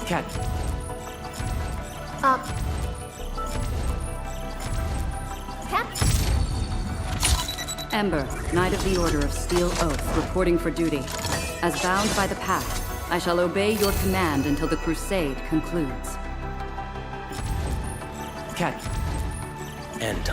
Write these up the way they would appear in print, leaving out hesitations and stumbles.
Cat. Cap? Ember, Knight of the Order of Steel Oath, reporting for duty. As bound by the pact, I shall obey your command until the crusade concludes. Cat. End.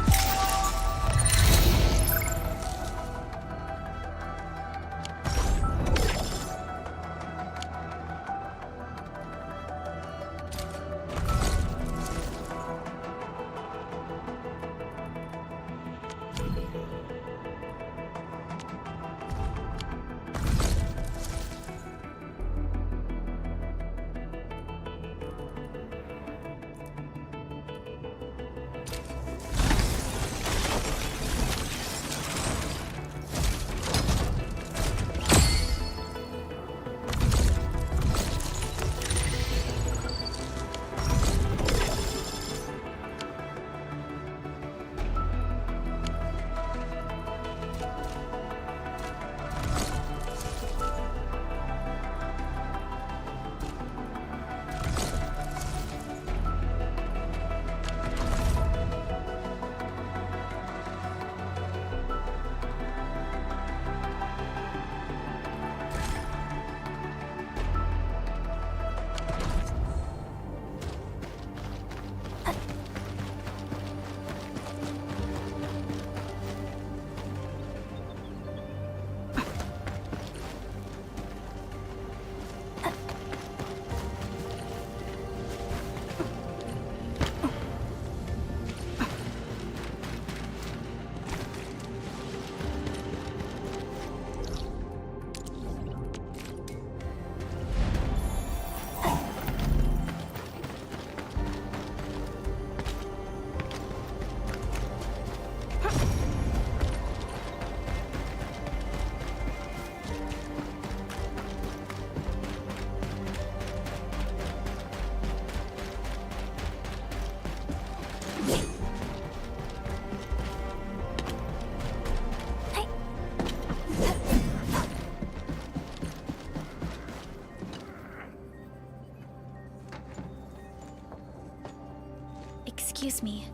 Excuse me.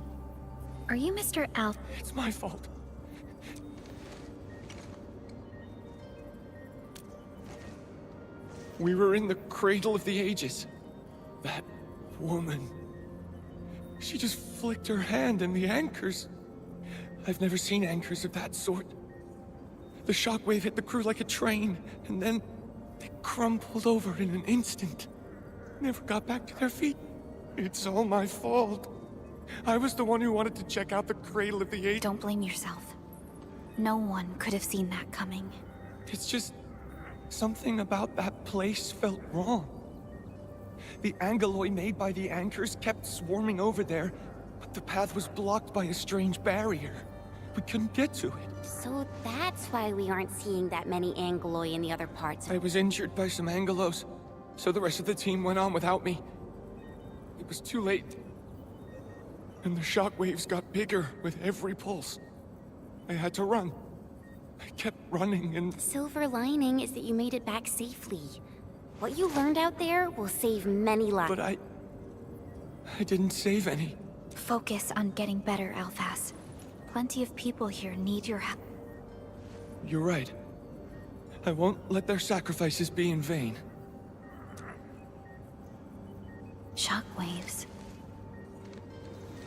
Are you Mr. Alf? It's my fault. We were in the cradle of the ages. That woman. She just flicked her hand and the anchors. I've never seen anchors of that sort. The shockwave hit the crew like a train, and then they crumpled over in an instant. Never got back to their feet. It's all my fault. I was the one who wanted to check out the cradle of the ages. Don't blame yourself. No one could have seen that coming. It's just... something about that place felt wrong. The angeloi made by the anchors kept swarming over there, but the path was blocked by a strange barrier. We couldn't get to it. So that's why we aren't seeing that many angeloi in the other parts. I was injured by some angelos, so the rest of the team went on without me. It was too late. And the shockwaves got bigger with every pulse. I had to run. I kept running and... Silver lining is that you made it back safely. What you learned out there will save many lives. But I didn't save any. Focus on getting better, Alphas. Plenty of people here need your help. You're right. I won't let their sacrifices be in vain. Shockwaves.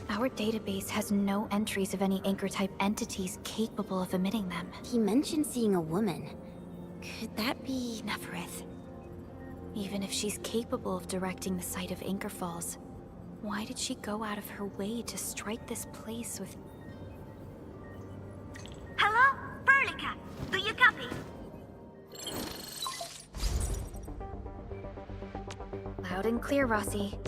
Our database has no entries of any anchor-type entities capable of emitting them. He mentioned seeing a woman. Could that be... Neferith. Even if she's capable of directing the site of anchor falls, why did she go out of her way to strike this place with... Hello? Berlica, do you copy? Loud and clear, Rossi.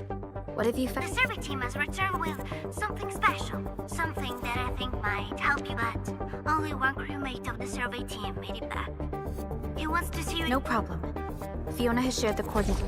What have you The found? survey team has returned with something special. Something that I think might help you, but only one crewmate of the survey team made it back. He wants to see you. No problem. Fiona has shared the coordinates.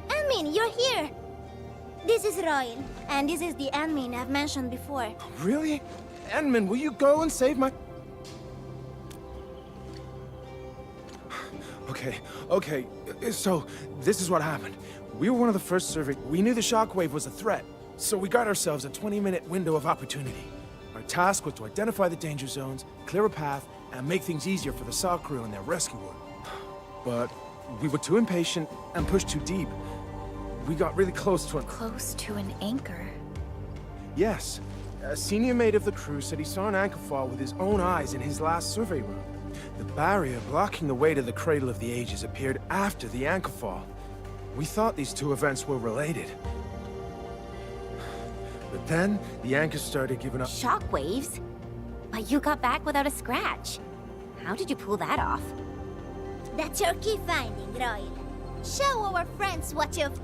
Admin, you're here! This is Royal, and this is the admin I've mentioned before. Really? Enman, will you go and save my... Okay, so this is what happened. We were one of the first survey. We knew the shockwave was a threat, so we got ourselves a 20-minute window of opportunity. Our task was to identify the danger zones, clear a path, and make things easier for the SAW crew and their rescue work. But we were too impatient and pushed too deep. We got really close to Close to an anchor. Yes. A senior mate of the crew said he saw an anchor fall with his own eyes in his last survey run. The barrier blocking the way to the Cradle of the Ages appeared after the anchor fall. We thought these two events were related. But then, the anchor started giving up. Shockwaves? But you got back without a scratch. How did you pull that off? That's your key finding, Royal. Show our friends what you've...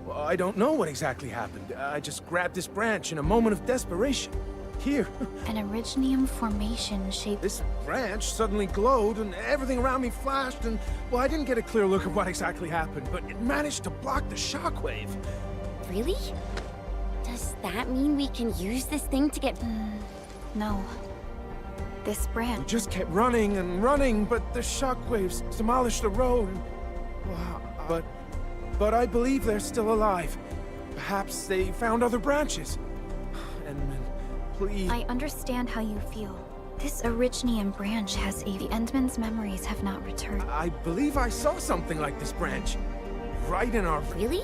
Well, I don't know what exactly happened. I just grabbed this branch in a moment of desperation. Here. An Originium formation shaped... This branch suddenly glowed and everything around me flashed and, well, I didn't get a clear look at what exactly happened, but it managed to block the shockwave. Really? Does that mean we can use this thing to get... No. This We branch... just kept running and running, but the shockwaves demolished the road. Wow, but I believe they're still alive. Perhaps they found other branches. Endman, please. I understand how you feel. This Originium branch has a... The Endman's memories have not returned. I believe I saw something like this branch. Right in our... Really?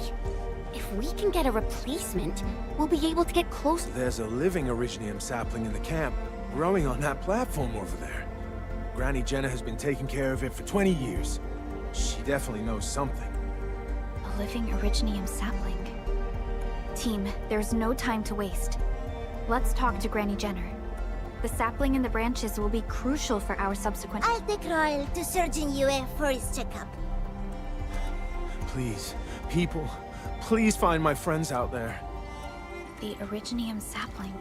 If we can get a replacement, we'll be able to get close. There's a living Originium sapling in the camp, growing on that platform over there. Granny Jenna has been taking care of it for 20 years. She definitely knows something. A living Originium sapling. Team, there's no time to waste. Let's talk to Granny Jenner. The sapling and the branches will be crucial for our subsequent... I'll take Royal to Surgeon Yue for his checkup. Please, people, please find my friends out there. The Originium sapling.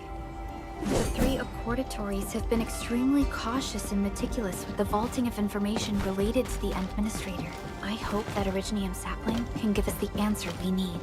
The 3 Accordatores have been extremely cautious and meticulous with the vaulting of information related to the Administrator. I hope that Originium sapling can give us the answer we need.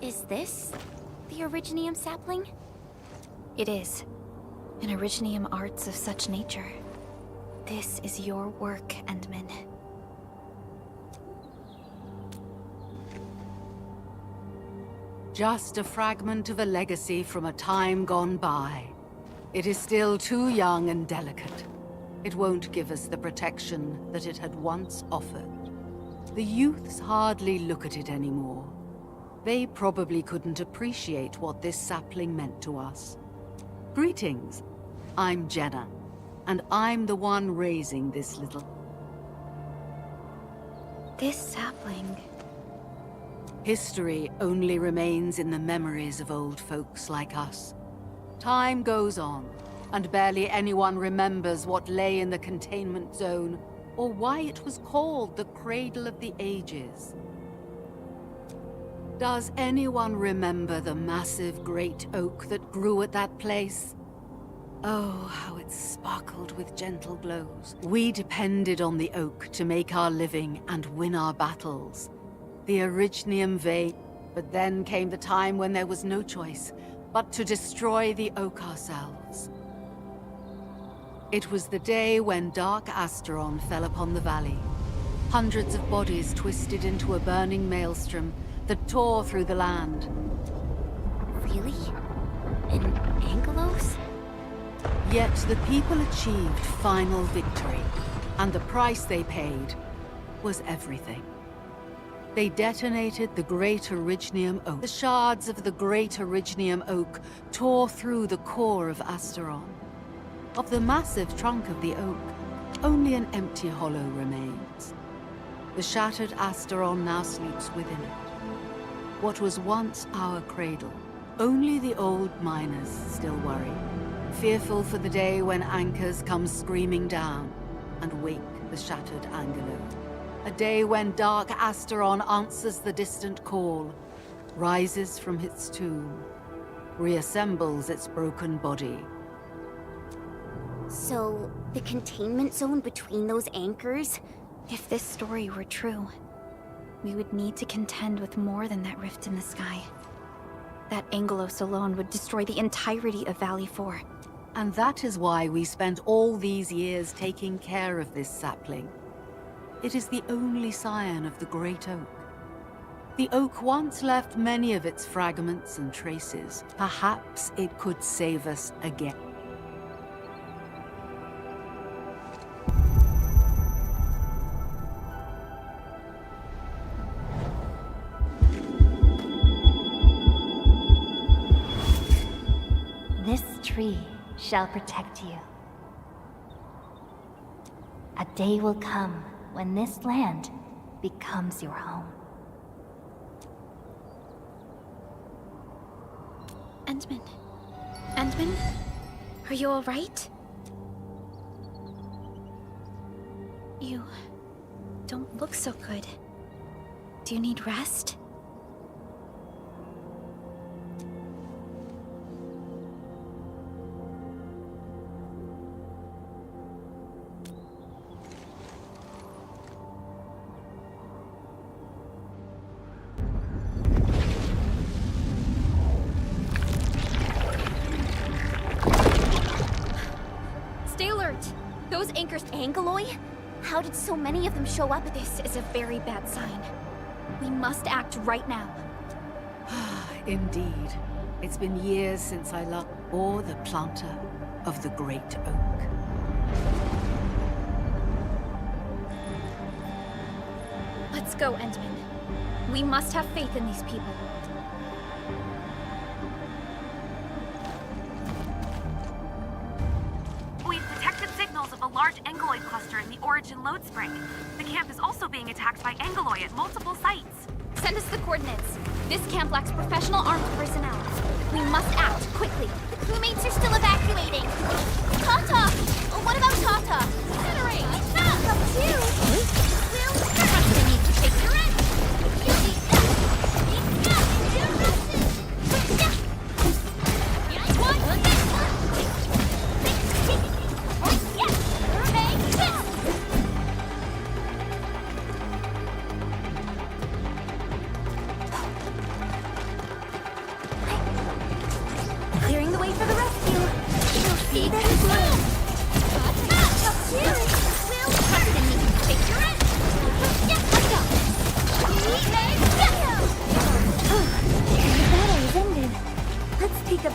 Is this the Originium sapling? It is. An Originium arts of such nature. This is your work, Endman. Just a fragment of a legacy from a time gone by. It is still too young and delicate. It won't give us the protection that it had once offered. The youths hardly look at it anymore. They probably couldn't appreciate what this sapling meant to us. Greetings. I'm Jenna, and I'm the one raising this little... This sapling... History only remains in the memories of old folks like us. Time goes on, and barely anyone remembers what lay in the containment zone, or why it was called the Cradle of the Ages. Does anyone remember the massive great oak that grew at that place? Oh, how it sparkled with gentle glows. We depended on the oak to make our living and win our battles. The Originium vein, but then came the time when there was no choice but to destroy the oak ourselves. It was the day when Dark Asteron fell upon the valley. Hundreds of bodies twisted into a burning maelstrom that tore through the land. Really? In Angelos? Yet the people achieved final victory, and the price they paid was everything. They detonated the Great Originium Oak. The shards of the Great Originium Oak tore through the core of Asteron. Of the massive trunk of the oak, only an empty hollow remains. The shattered Asteron now sleeps within it. What was once our cradle. Only the old miners still worry, fearful for the day when anchors come screaming down and wake the shattered Angelo. A day when Dark Asteron answers the distant call, rises from its tomb, reassembles its broken body. So, the containment zone between those anchors? If this story were true, we would need to contend with more than that rift in the sky. That Angelos alone would destroy the entirety of Valley 4. And that is why we spent all these years taking care of this sapling. It is the only scion of the Great Oak. The oak once left many of its fragments and traces. Perhaps it could save us again. This tree shall protect you. A day will come when this land becomes your home. Endman? Endman? Are you alright? You don't look so good. Do you need rest? Those anchors Angeloy? How did so many of them show up? This is a very bad sign. We must act right now. Indeed. It's been years since I loved or the planter of the Great Oak. Let's go, Endman. We must have faith in these people. Of a large Angeloid cluster in the Origin load spring. The camp is also being attacked by Angeloid at multiple sites. Send us the coordinates. This camp lacks professional armed personnel. We must act quickly. The crewmates are still evacuating. Tata! What about Tata? Incinerate! Come too! Will, trust in you to take your end! You need that! Need that! You must it!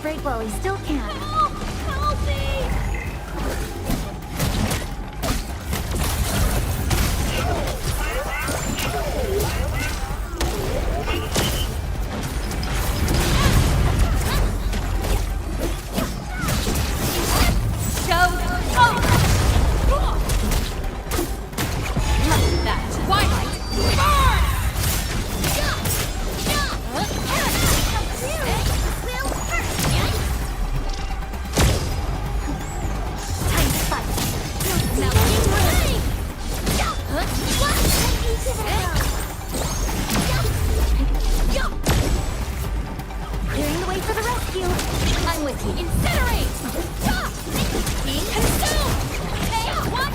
break while he still can. Help! Help me! Clearing the way for the rescue. I'm with you. Incinerate! Being consumed! Hey, what?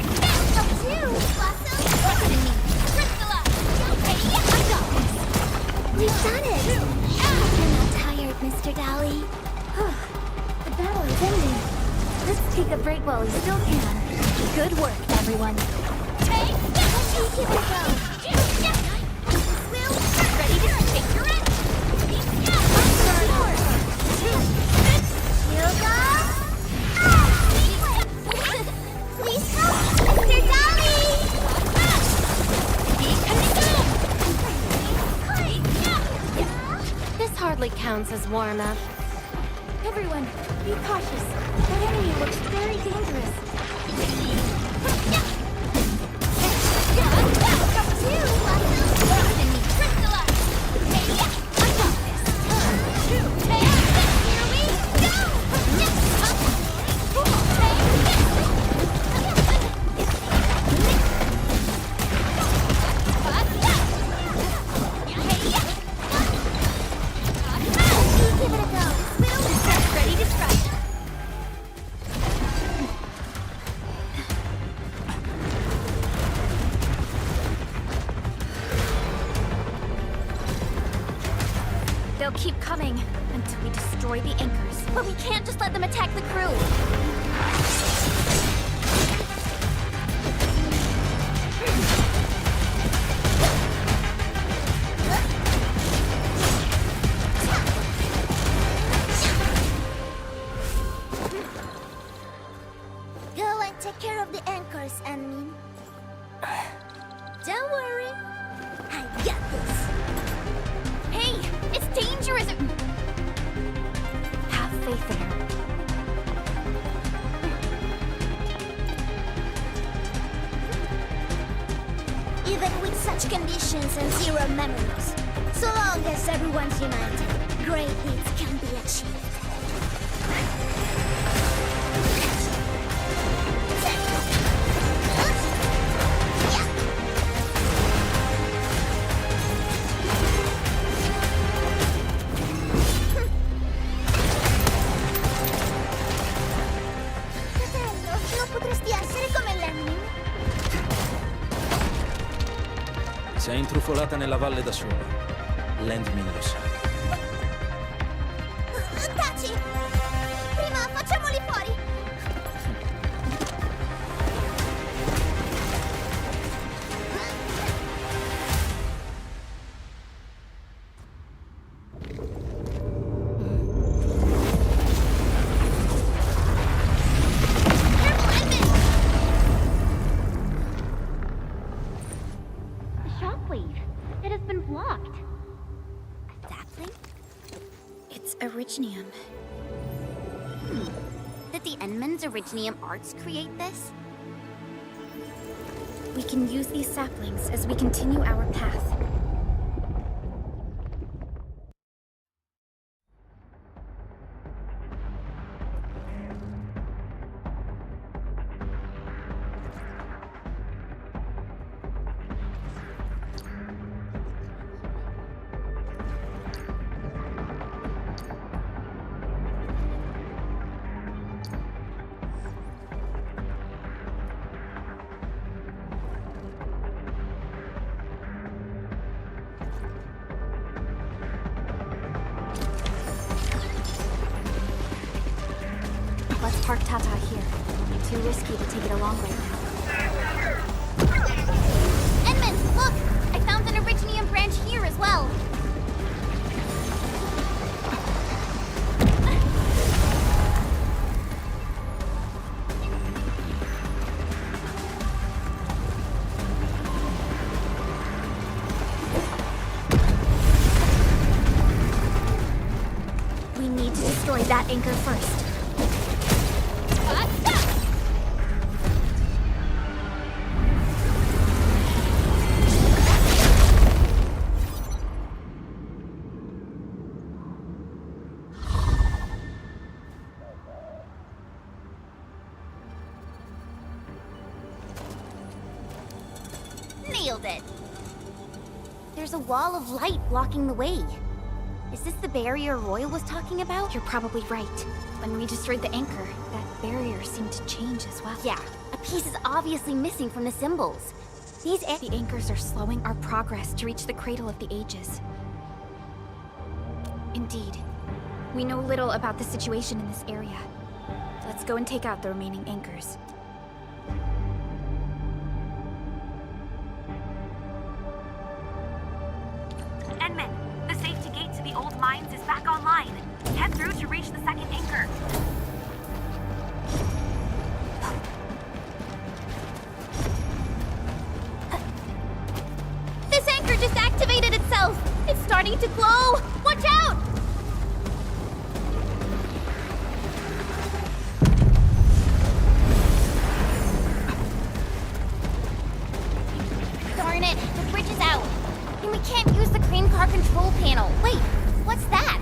Up two! Blossom! Crystalla! Hey, I got this! We've done it! I'm not tired, Mr. Dally. The battle is ending. Let's take a break while we still can. Good work, everyone. Hey, Let's give it a go. ready to take your end! Shield up! Please help, Mr. Dally! Be consumed! This hardly counts as warm-up. Everyone, be cautious. That enemy looks very dangerous. Ready to strike. They'll keep coming until we destroy the anchors. But we can't just let them attack the crew. Go and take care of the anchors, Anmin. Don't worry. I got this. Hey, it's dangerous. Have faith in her. Even with such conditions and zero memories, so long as everyone's united, great deeds can be achieved. Fratello, non potresti essere come Lemmy? Sei intrufolata nella valle da sola. Landmin lo sa. Taci! Prima facciamoli fuori! Shockwave. It has been blocked. Sapling? It's Originium. Did the Endman's Originium arts create this? We can use these saplings as we continue our path. Let's park Tata here. Too risky to take it along right now. Endman, look! I found an Originium branch here as well. destroy that anchor first. Nailed it. There's a wall of light blocking the way. Is this the barrier Royal was talking about? You're probably right. When we destroyed the anchor, that barrier seemed to change as well. Yeah, a piece is obviously missing from the symbols. The anchors are slowing our progress to reach the Cradle of the Ages. Indeed. We know little about the situation in this area. Let's go and take out the remaining anchors. Enman, the safety gate to the old mines is back online. Head through to reach the second anchor. This anchor just activated itself! It's starting to glow! Watch out! Darn it, the bridge is out. And we can't use the crane car control panel. Wait, what's that?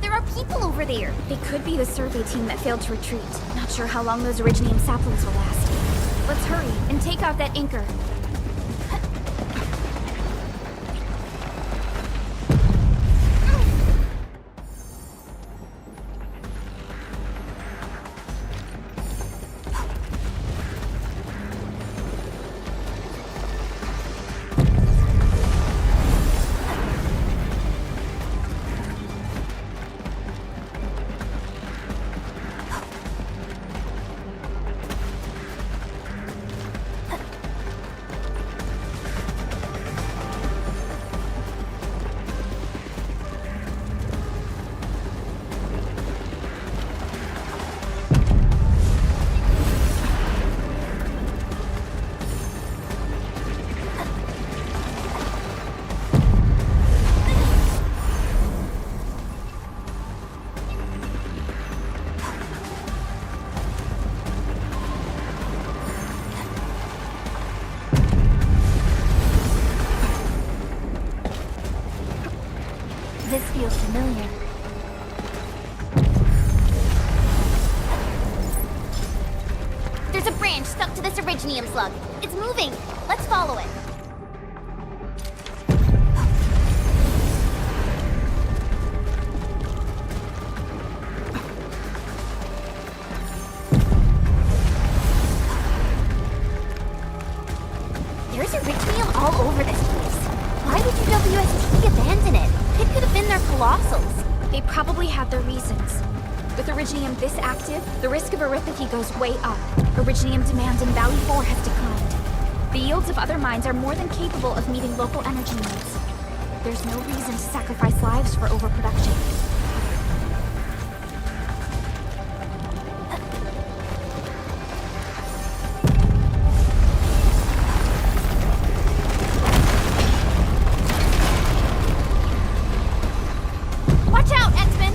There are people over there. They could be the survey team that failed to retreat. Not sure how long those Originium saplings will last. Let's hurry and take out that anchor. This feels familiar. There's a branch stuck to this Originium slug. It's moving. Let's follow it. There's Originium all over this place. Why would UWST abandon it? It could have been their colossals. They probably had their reasons. With Originium this active, the risk of eripathy goes way up. Originium demand in Valley 4 has declined. The yields of other mines are more than capable of meeting local energy needs. There's no reason to sacrifice lives for overproduction. Watch out, X-Men!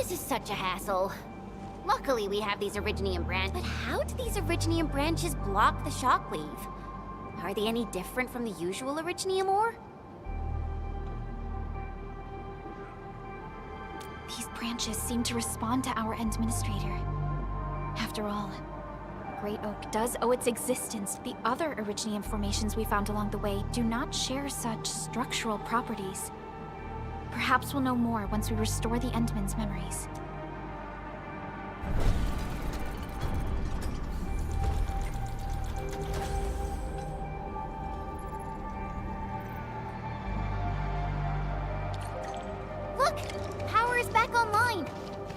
this is such a hassle. Luckily, we have these Originium branches. But how do these Originium branches block the shockwave? Are they any different from the usual Originium ore? These branches seem to respond to our Administrator. After all, Great Oak does owe its existence. The other Originium formations we found along the way do not share such structural properties. Perhaps we'll know more once we restore the Endman's memories. Look! Power is back online!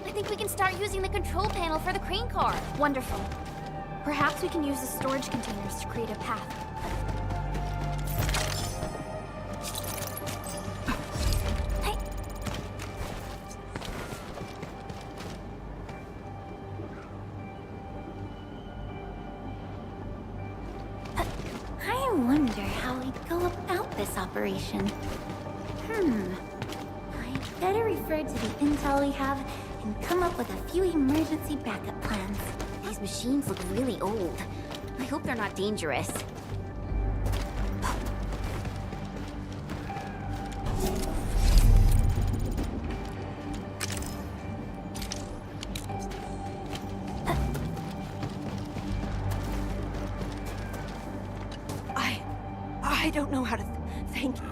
I think we can start using the control panel for the crane car. Wonderful. Perhaps we can use the storage containers to create a path. Hey! I wonder how we'd go about this operation. I'd better refer to the intel we have and come up with a few emergency backup plans. These machines look really old. I hope they're not dangerous. I don't know how to thank you.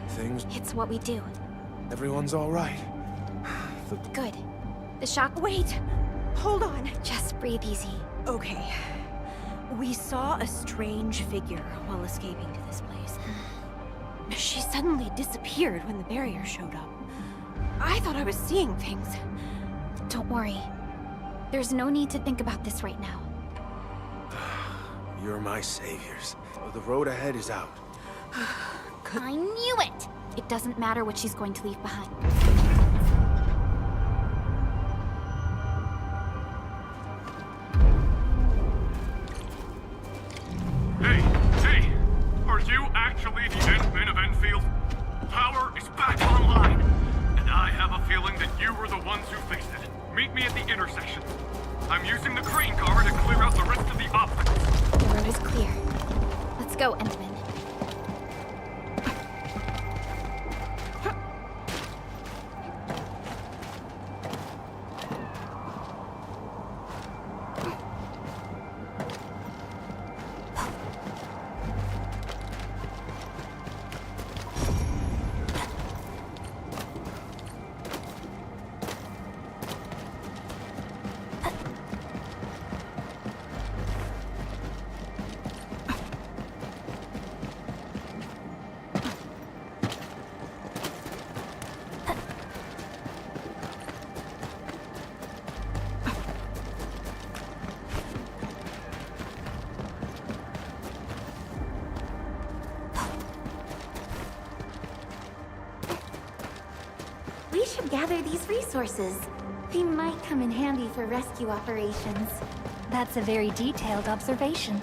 Things... It's what we do. Everyone's all right. Good. The shock... Wait! Hold on. Just breathe easy. Okay. We saw a strange figure while escaping to this place. She suddenly disappeared when the barrier showed up. I thought I was seeing things. Don't worry. There's no need to think about this right now. You're my saviors. The road ahead is out. I knew it! It doesn't matter what she's going to leave behind. Hey! Are you actually the Endman of Endfield? Power is back online! And I have a feeling that you were the ones who fixed it. Meet me at the intersection. I'm using the crane car to clear out the rest of the obstacles. The road is clear. Let's go, Endman. We should gather these resources. They might come in handy for rescue operations. That's a very detailed observation.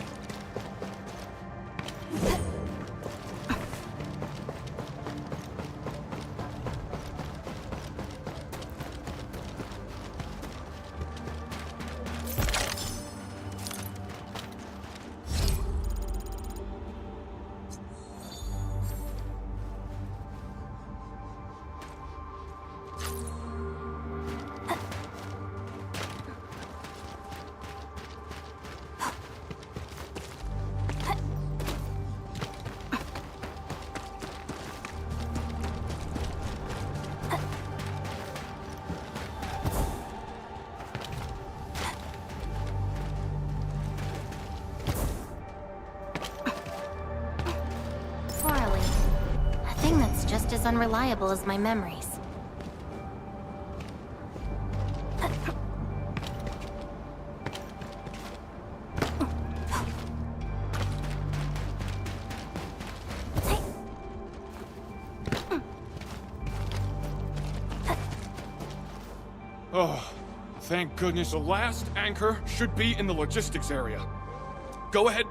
Just as unreliable as my memories. Oh, thank goodness. The last anchor should be in the logistics area. Go ahead.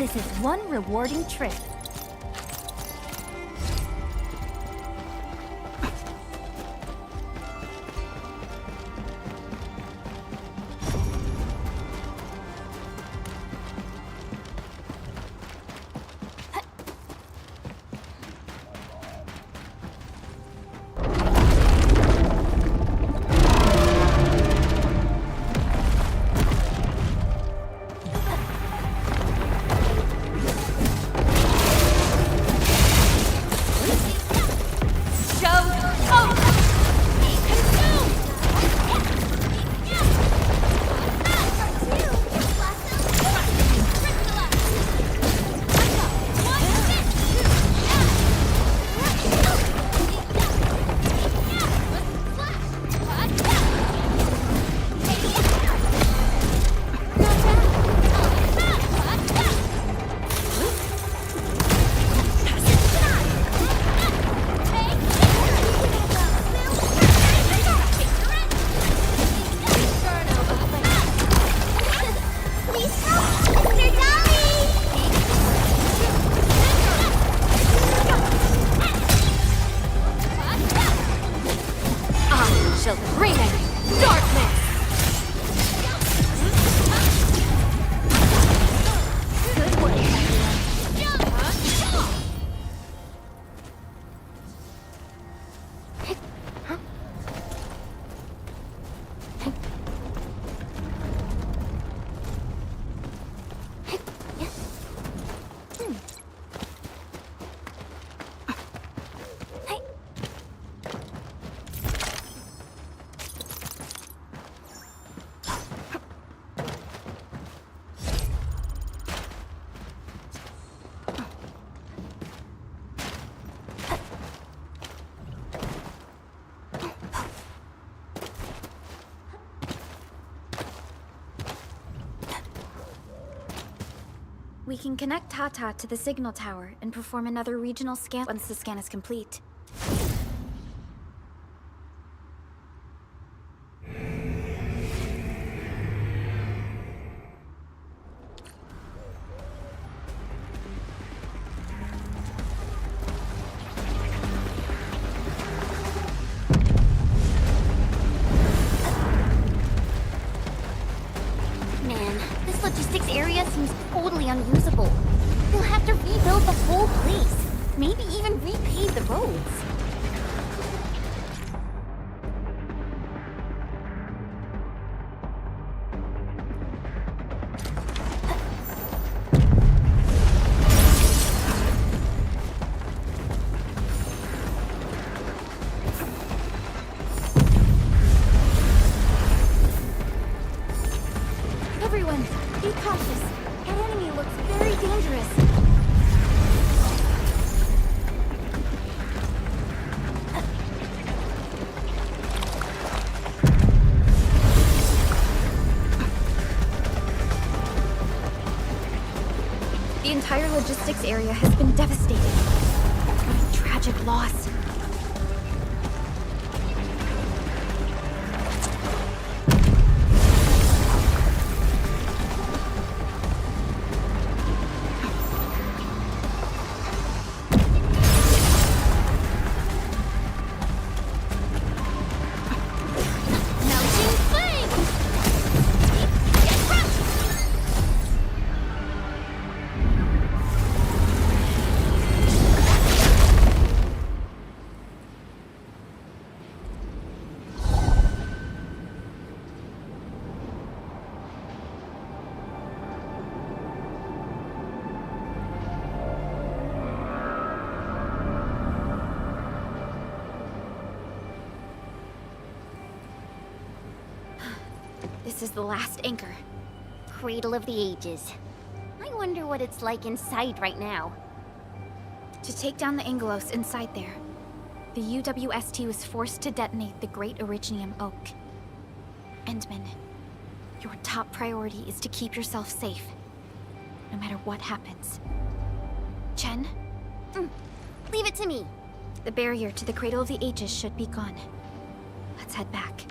This is one rewarding trip. We can connect Tata to the signal tower and perform another regional scan once the scan is complete. Man, this logistics area seems totally unusable. We'll have to rebuild the whole place. Maybe even repave the roads. Everyone, be cautious. That enemy looks very dangerous. The entire logistics area has been devastated. What a tragic loss. This is the last anchor. Cradle of the Ages. I wonder what it's like inside right now. To take down the Angelos inside there, the UWST was forced to detonate the Great Originium Oak. Endman, your top priority is to keep yourself safe, no matter what happens. Chen? Leave it to me. The barrier to the Cradle of the Ages should be gone. Let's head back.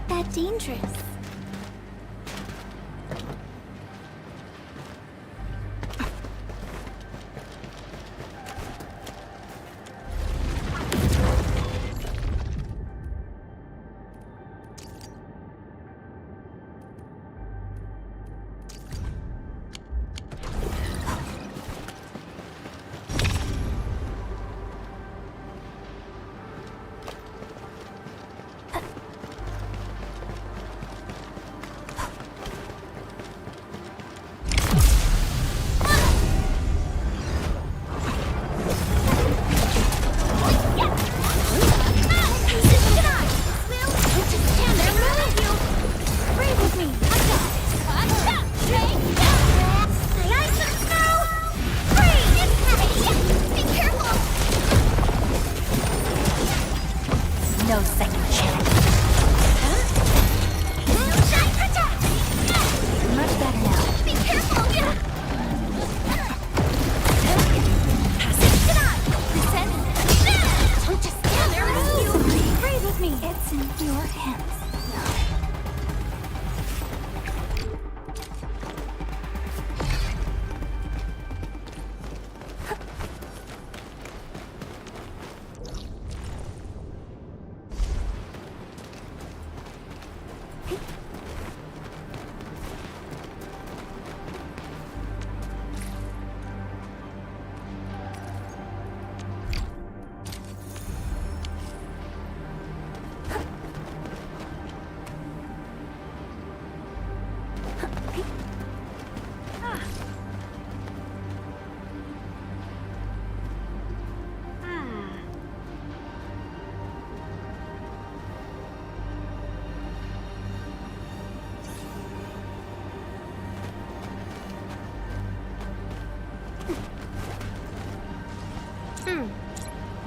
that dangerous.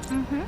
Mm-hmm.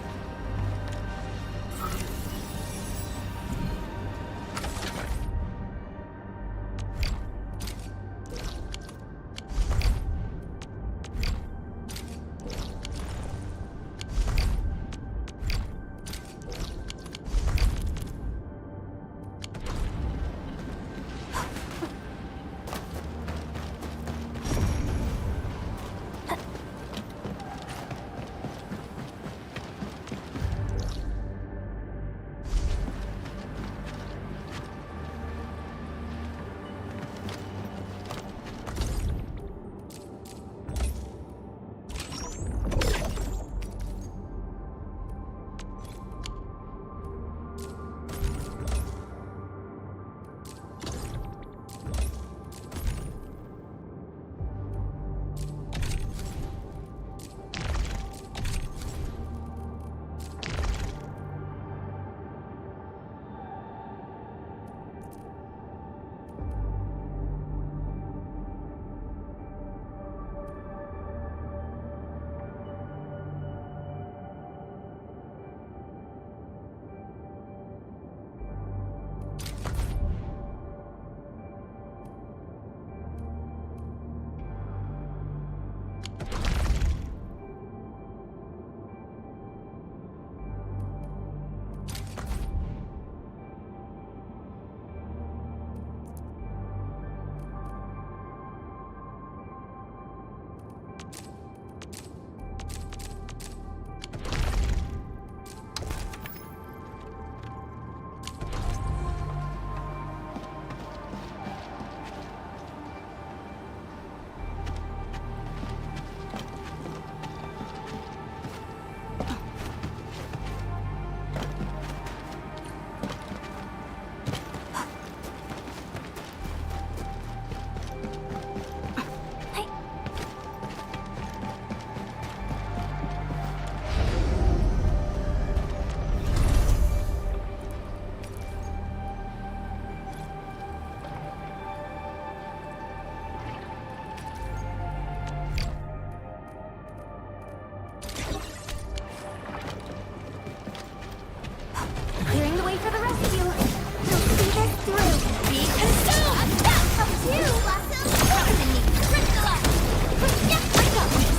Clearing the way for the rescue. We'll see this through. Be consumed! Up to you, Blossom! Enemy crystallized! Yep, I got this!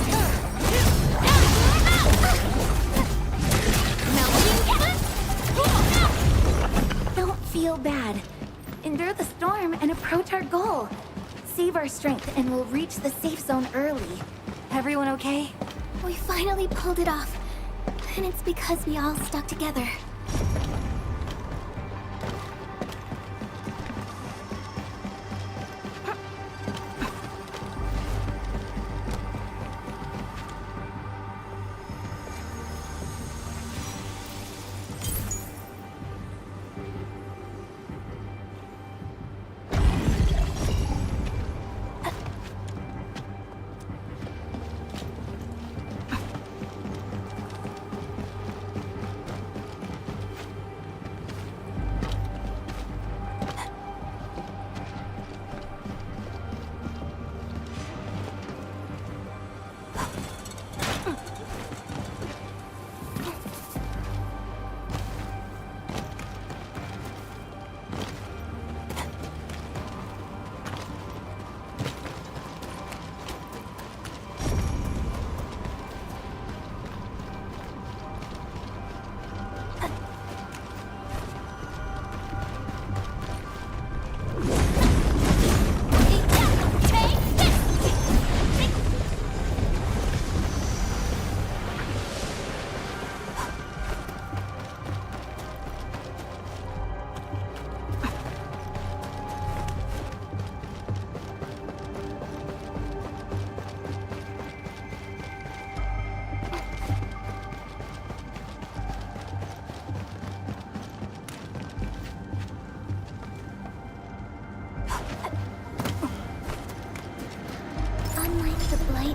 Melting! Don't feel bad. Endure the storm and approach our goal. Save our strength and we'll reach the safe zone early. Everyone okay? We finally pulled it off. And it's because we all stuck together.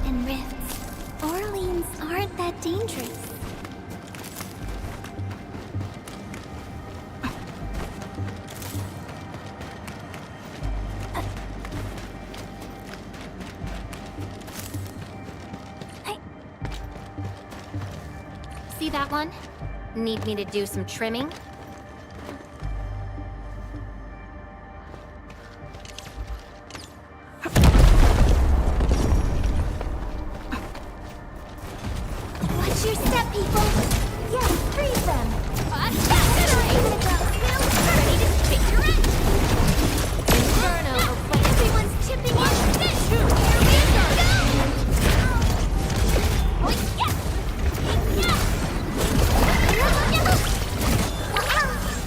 And rifts, Orleans aren't that dangerous. See that one? Need me to do some trimming? Watch your step, people! Yes, freeze them! Ready to spit your end! Inferno! Everyone's chipping in! Here we go! Oh, yes! Yes!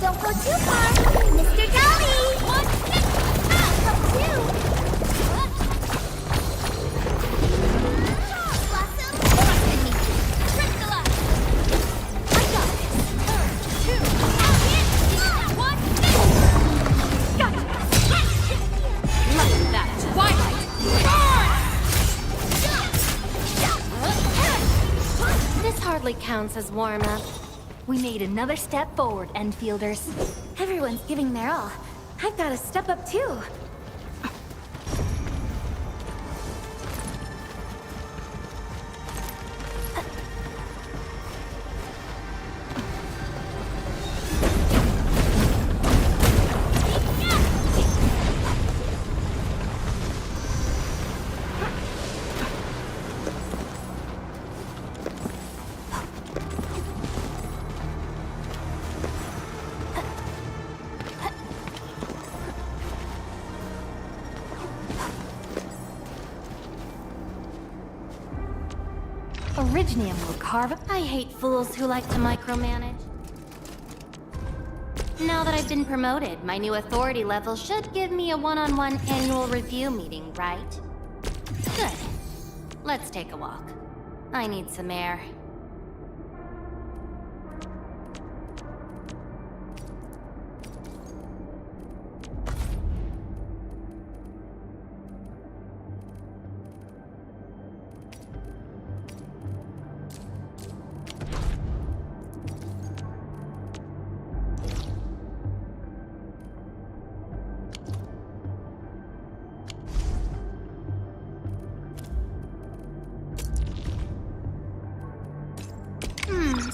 Don't go too far! Mr. Dolly! Come too! Blossom! Crystalla! I got this! Like that twilight! This hardly counts as warm-up. We made another step forward, Endfielders. Everyone's giving their all. I've got to step up too. Originium will carve up. I hate fools who like to micromanage. Now that I've been promoted, my new authority level should give me a one-on-one annual review meeting, right? Good. Let's take a walk. I need some air.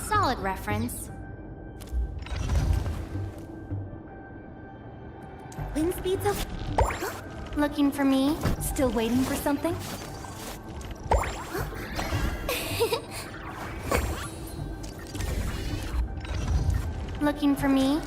Solid reference. Wind speeds up. Looking for me? Still waiting for something? Looking for me?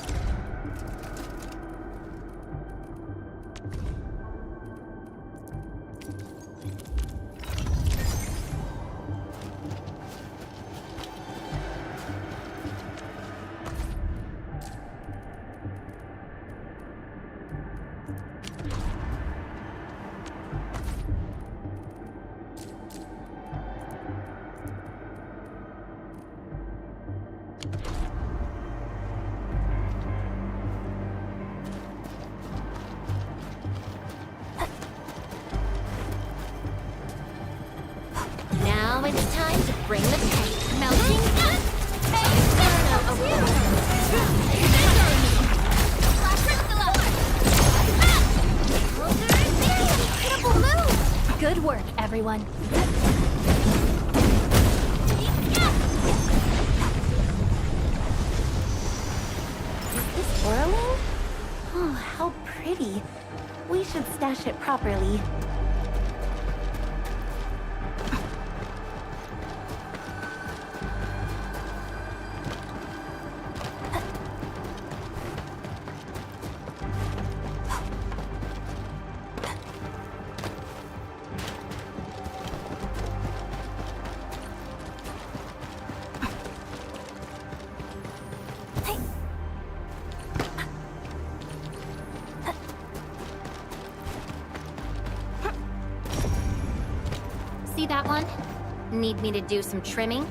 Now it's time to bring the pain. Melting up! Incredible move! Good work, everyone. Is this whirling? Oh, how pretty. We should stash it properly. See that one? Need me to do some trimming?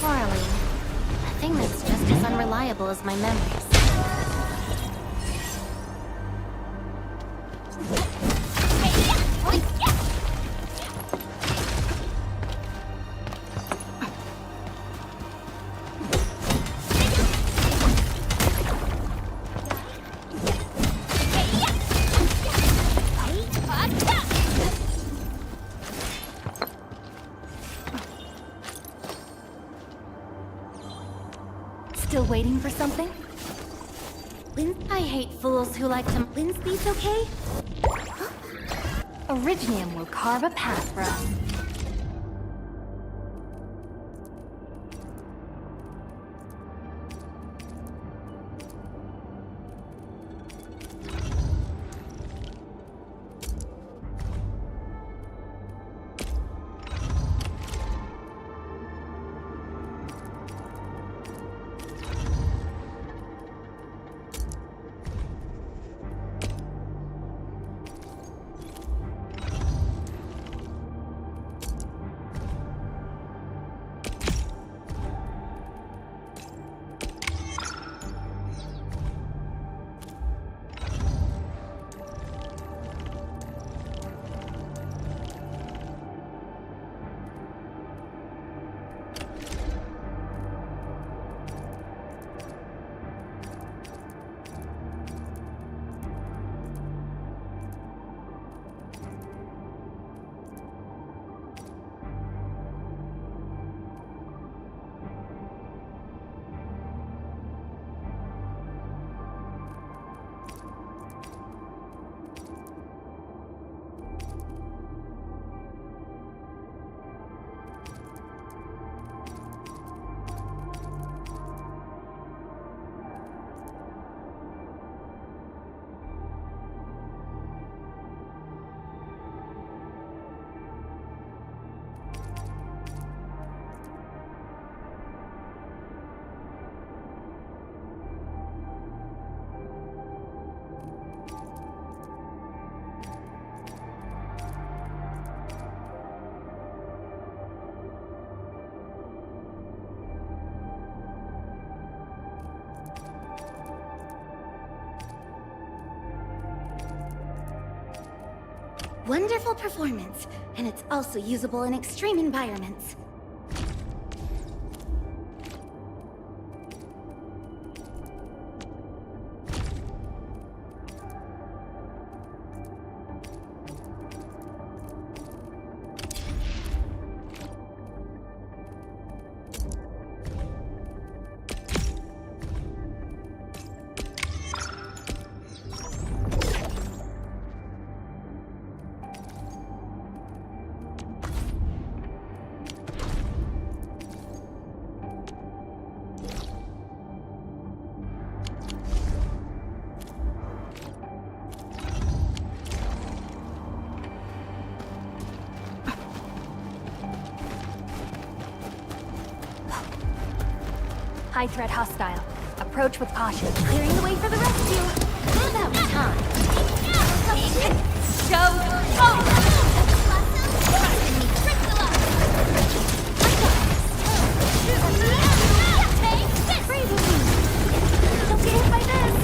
Farley, a thing that's just as unreliable as my memories. Still waiting for something? I hate fools who like to... Lindsay's okay? Originium will carve a path for us. Wonderful performance, and it's also usable in extreme environments. High threat hostile. Approach with caution. Clearing the way for the rescue. About time. Don't get hit by this.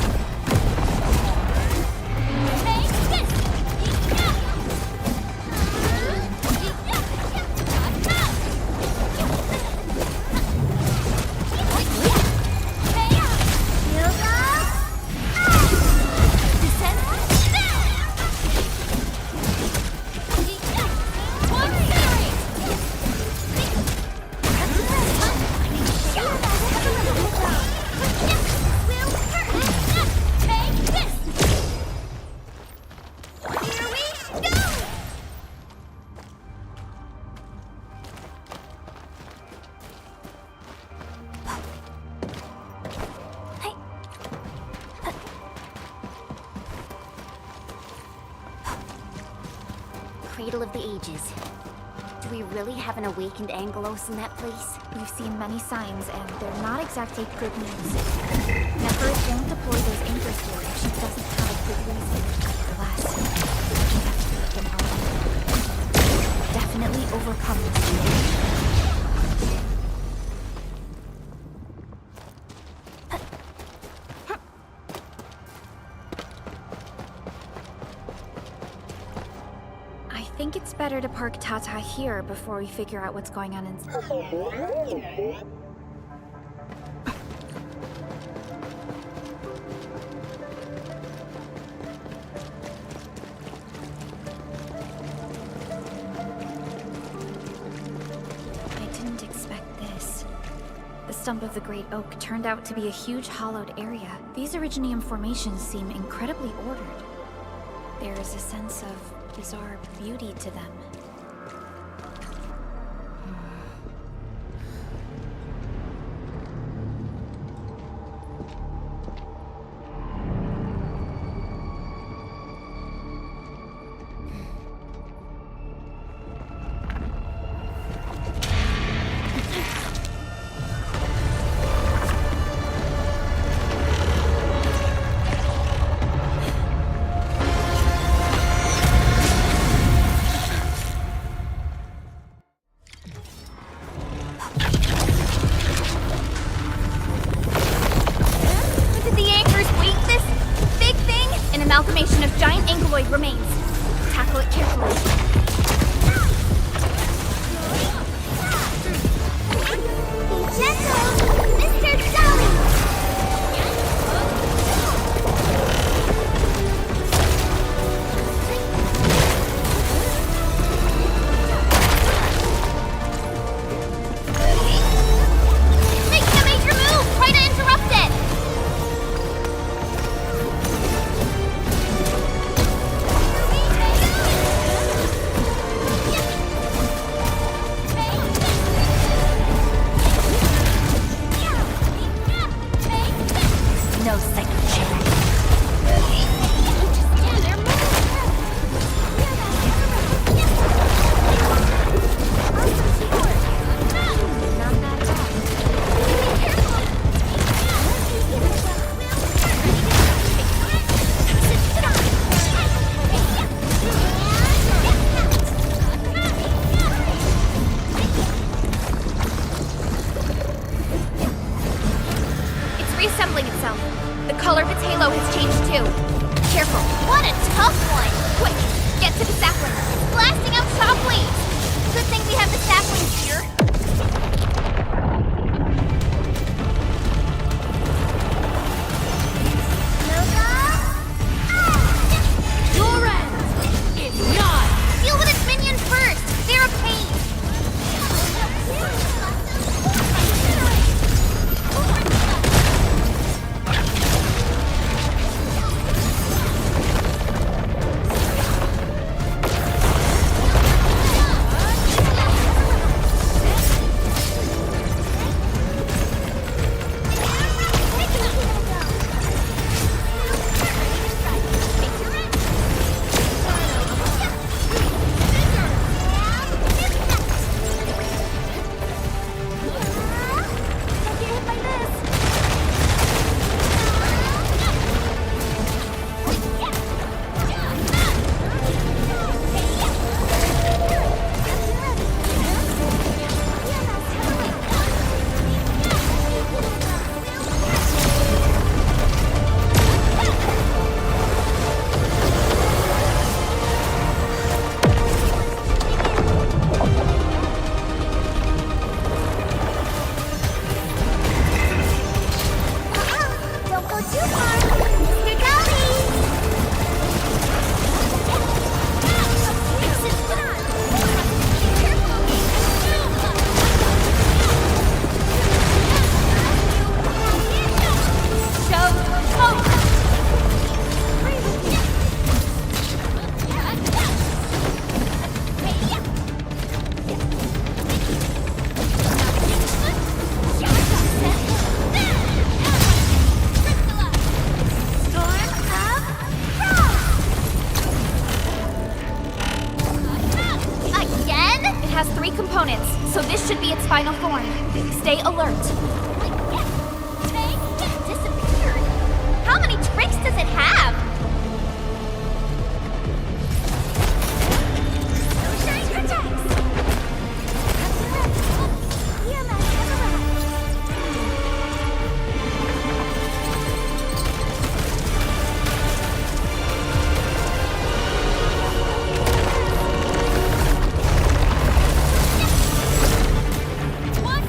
Cradle of the Ages. Do we really have an awakened Angelos in that place? We've seen many signs, and they're not exactly good news. Nephers won't deploy those anchors here if she doesn't have a good reason. Alas, we have to take them out. Definitely overcome this. I think it's better to park Tata here before we figure out what's going on inside. stump of the Great Oak turned out to be a huge hollowed area. These Originium formations seem incredibly ordered. There is a sense of bizarre beauty to them. Amalgamation of giant ankyloid remains. Tackle it carefully. Be gentle, Mr. Dolly! Making a major move! Try to interrupt it! No second chance. Reassembling itself. The color of its halo has changed too. Careful. What a tough one! Quick, get to the sapling. It's blasting out shockwaves! Good thing we have the saplings here. Your end is not! Deal with its minions first! They're a pain! Has 3 components, so this should be its final form. Stay alert. It disappeared. How many tricks does it have? What?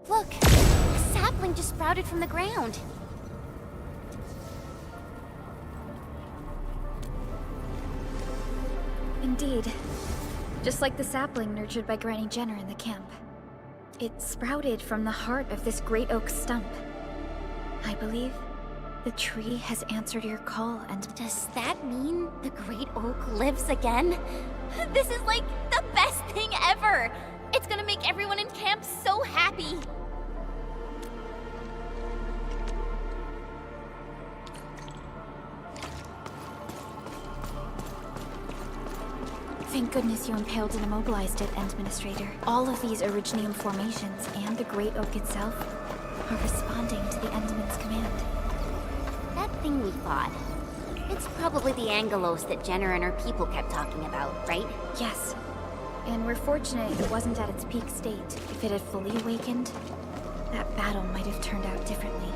Look, a sapling just sprouted from the ground. Indeed. Just like the sapling nurtured by Granny Jenner in the camp. It sprouted from the heart of this great oak stump. I believe the tree has answered your call and... Does that mean the great oak lives again? This is like the best thing ever! It's gonna make everyone in camp so happy! Thank goodness you impaled and immobilized it, Endministrator. All of these Originium formations and the Great Oak itself are responding to the Endman's command. That thing we fought. It's probably the Angelos that Jenner and her people kept talking about, right? Yes. And we're fortunate it wasn't at its peak state. If it had fully awakened, that battle might have turned out differently.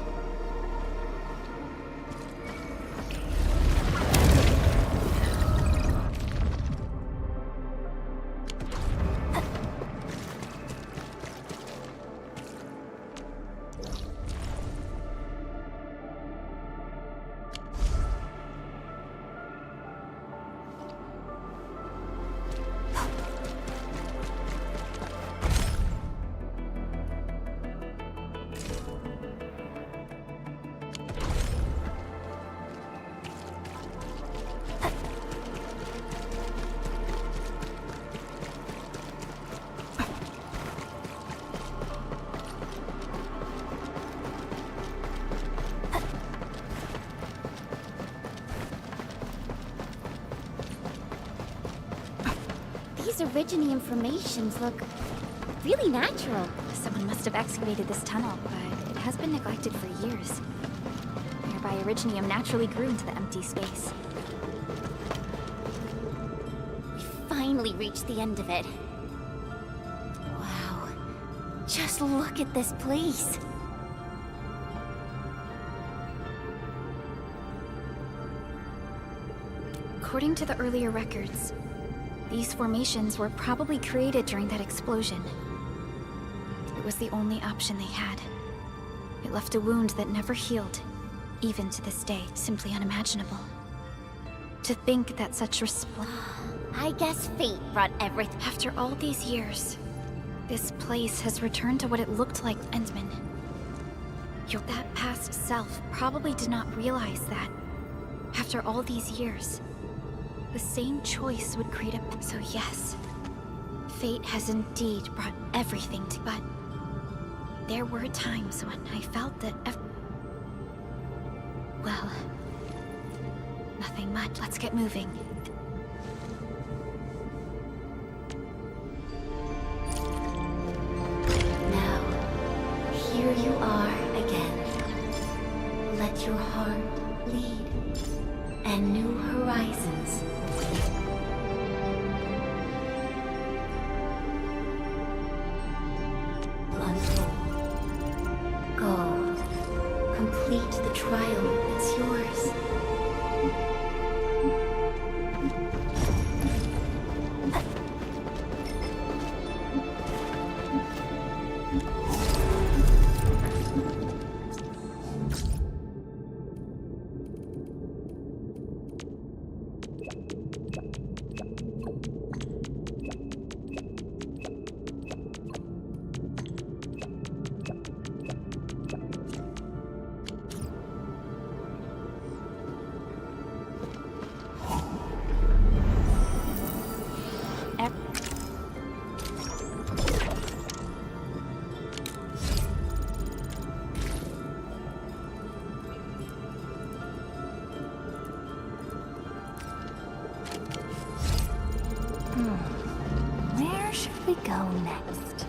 These Originium formations look really natural. Someone must have excavated this tunnel, but it has been neglected for years. Nearby Originium naturally grew into the empty space. We finally reached the end of it. Wow. Just look at this place. According to the earlier records, these formations were probably created during that explosion. It was the only option they had. It left a wound that never healed, even to this day, simply unimaginable. To think that such I guess fate brought everything. After all these years, this place has returned to what it looked like, Endman. That past self probably did not realize that, after all these years, the same choice would create a... So yes, fate has indeed brought everything to... But there were times when I felt that... Well, nothing much. Let's get moving. Now, here you are again. Let your heart lead, and new horizons unfold. Go, complete the trial that's yours. Where should we go next?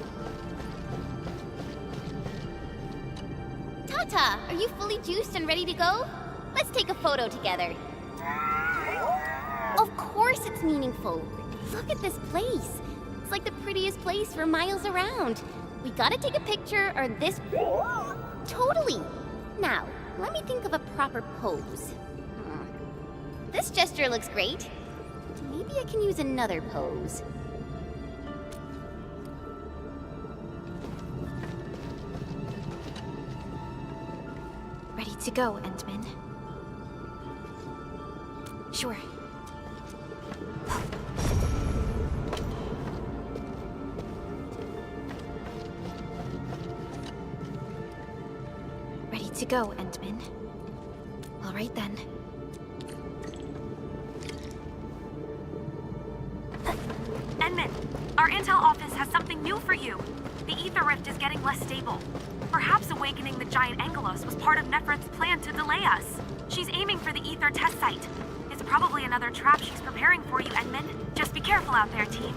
Tata, are you fully juiced and ready to go? Let's take a photo together. Of course it's meaningful. Look at this place. It's like the prettiest place for miles around. We gotta take a picture or this... Totally! Now, let me think of a proper pose. This gesture looks great. Maybe I can use another pose. to go, Endman? Sure. Ready to go, Endman. All right then. Endman, our intel office has something new for you. The ether rift is getting less stable. Perhaps awakening the giant Angelos was part of Nephrit's plan to delay us. She's aiming for the ether test site. It's probably another trap she's preparing for you, Endman. Just be careful out there, team.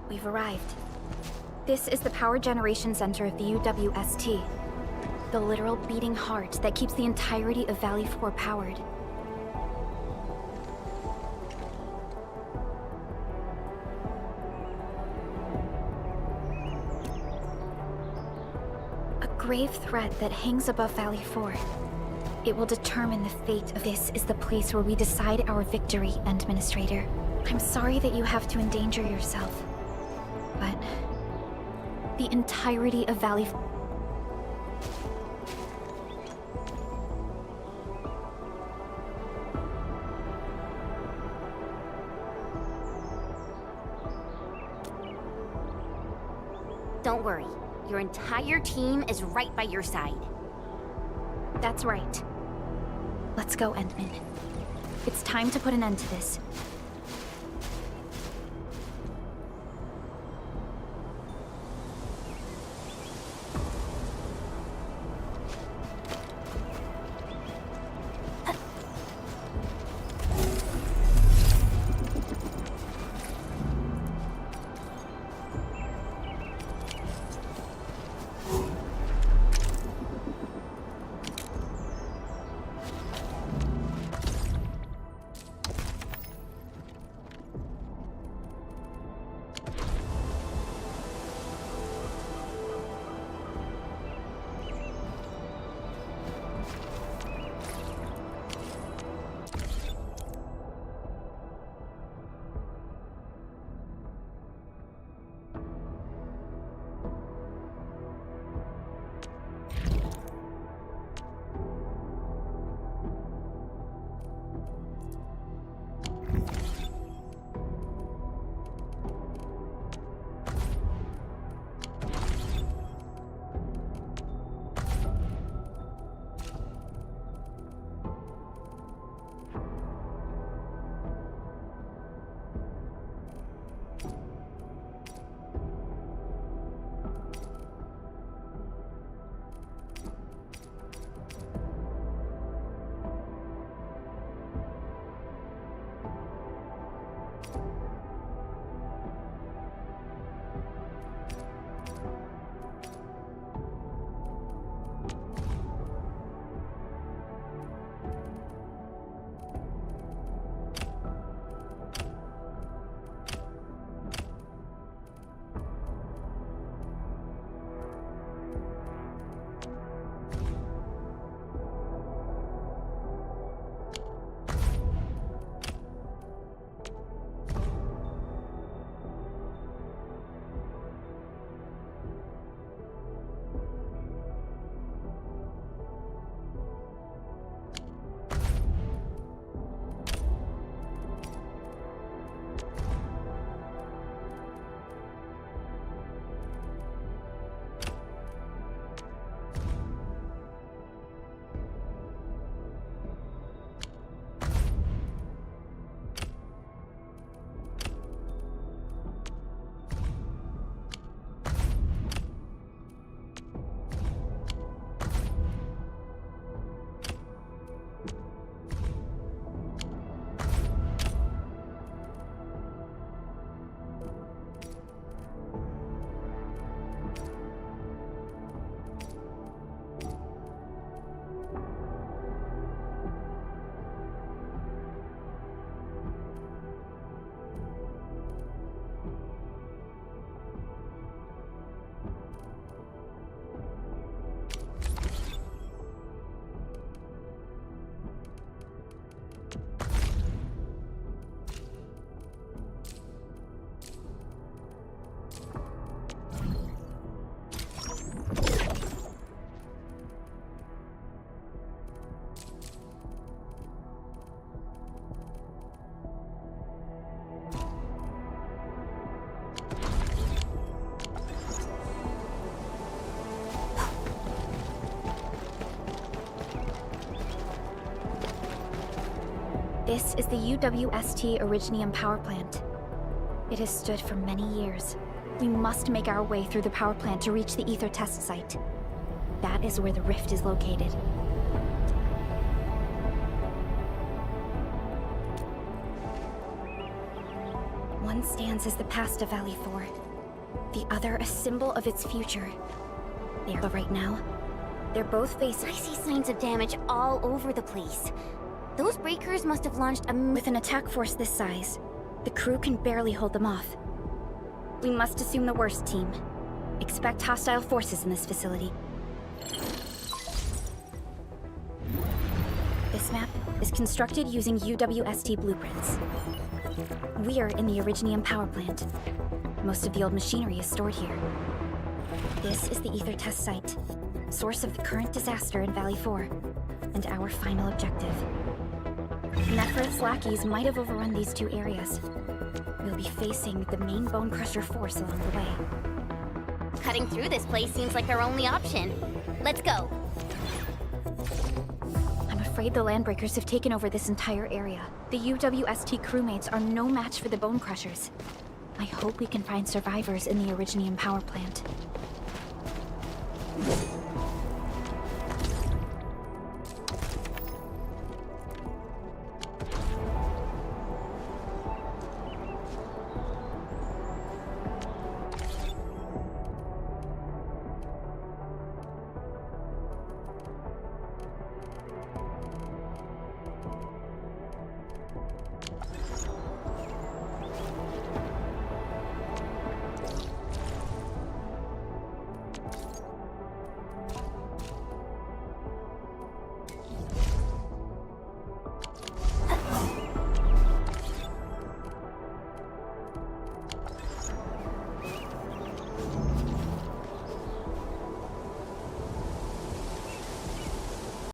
We've arrived. This is the power generation center of the UWST. The literal beating heart that keeps the entirety of Valley 4 powered. A grave threat that hangs above Valley 4. It will determine the fate of this is the place where we decide our victory, Administrator. I'm sorry that you have to endanger yourself. But the entirety of Valley... Don't worry. Your entire team is right by your side. That's right. Let's go, Endman. It's time to put an end to this. This is the UWST Originium power plant. It has stood for many years. We must make our way through the power plant to reach the ether test site. That is where the rift is located. One stands as the past of Valley 4. The other a symbol of its future. But right now, they're both facing... I see signs of damage all over the place. Those breakers must have launched a... With an attack force this size, the crew can barely hold them off. We must assume the worst, team. Expect hostile forces in this facility. This map is constructed using UWST blueprints. We are in the Originium power plant. Most of the old machinery is stored here. This is the ether test site, source of the current disaster in Valley 4, and our final objective. Nefereth's lackeys might have overrun these two areas. We'll be facing the main Bone Crusher force along the way. Cutting through this place seems like our only option. Let's go. I'm afraid the Landbreakers have taken over this entire area. The UWST crewmates are no match for the Bone Crushers. I hope we can find survivors in the Originium power plant.